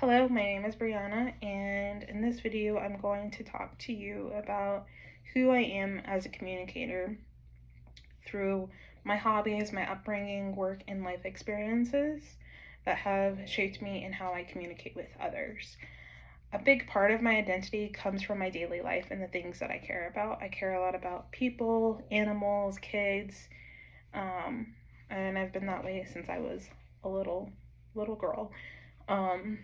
Hello, my name is Brianna, and in this video, I'm going to talk to you about who I am as a communicator through my hobbies, my upbringing, work, and life experiences that have shaped me in how I communicate with others. A big part of my identity comes from my daily life and the things that I care about. I care a lot about people, animals, kids, um, and I've been that way since I was a little girl. Um,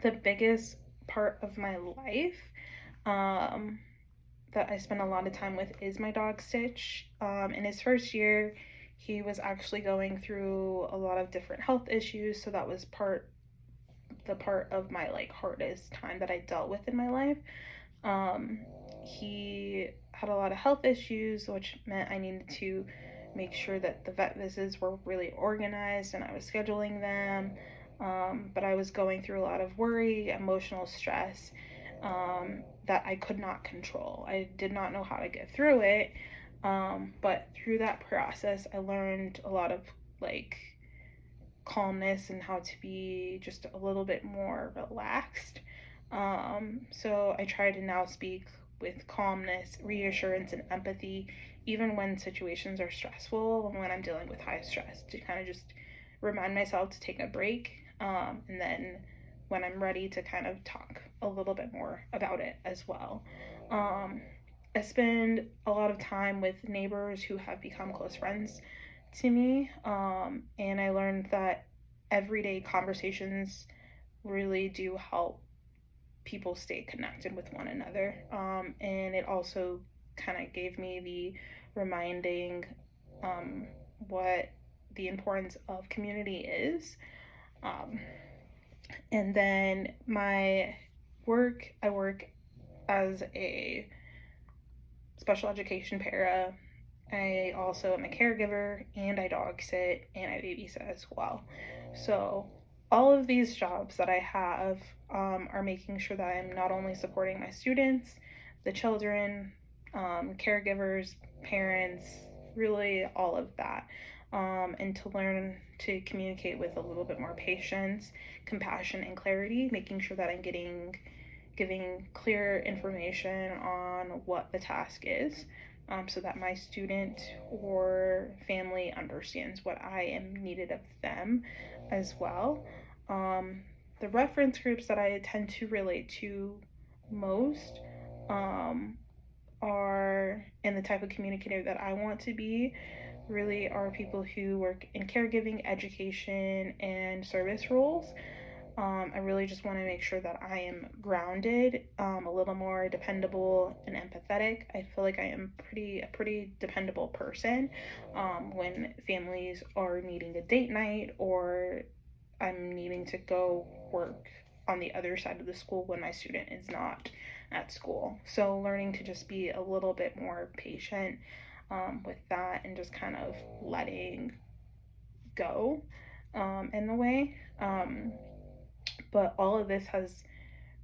the biggest part of my life um, that I spend a lot of time with is my dog Stitch. In his first year, he was actually going through a lot of different health issues, so that was the part of my like hardest time that I dealt with in my life. Um, he had a lot of health issues, which meant I needed to make sure that the vet visits were really organized and I was scheduling them. But I was going through a lot of worry, emotional stress that I could not control. I did not know how to get through it. But through that process, I learned a lot of like calmness and how to be just a little bit more relaxed. So I try to now speak with calmness, reassurance, and empathy, even when situations are stressful and when I'm dealing with high stress, to kind of just remind myself to take a break. And then when I'm ready to kind of talk a little bit more about it as well. Um, I spend a lot of time with neighbors who have become close friends to me. And I learned that everyday conversations really do help people stay connected with one another. And it also kind of gave me the reminding um, what the importance of community is. Um, and then I work as a special education para. I also am a caregiver and I dog sit and I babysit as well. So, all of these jobs that I have are making sure that I'm not only supporting my students, the children, caregivers, parents, really all of that. And to learn to communicate with a little bit more patience, compassion, and clarity, making sure that I'm giving clear information on what the task is, so that my student or family understands what I am needed of them as well. Um, the reference groups that I tend to relate to most um, are, and the type of communicator that I want to be, really are people who work in caregiving, education, and service roles. I really just want to make sure that I am grounded, a little more dependable and empathetic. I feel like I am a pretty dependable person when families are needing a date night or I'm needing to go work on the other side of the school when my student is not at school. So learning to just be a little bit more patient with that and just kind of letting go in the way. But all of this has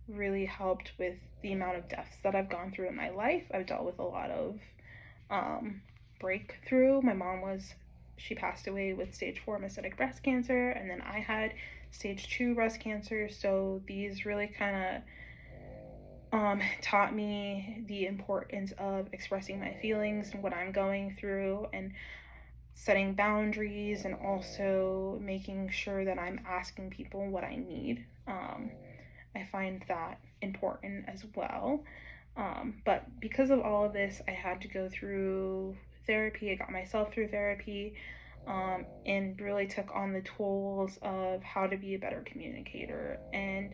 really helped with the amount of deaths that I've gone through in my life. I've dealt with a lot of um, breakthrough. She passed away with stage 4 metastatic breast cancer, and then I had stage 2 breast cancer. So these really kind of taught me the importance of expressing my feelings and what I'm going through, and setting boundaries, and also making sure that I'm asking people what I need. I find that important as well. But because of all of this, I had to go through therapy. I got myself through therapy, and really took on the tools of how to be a better communicator. And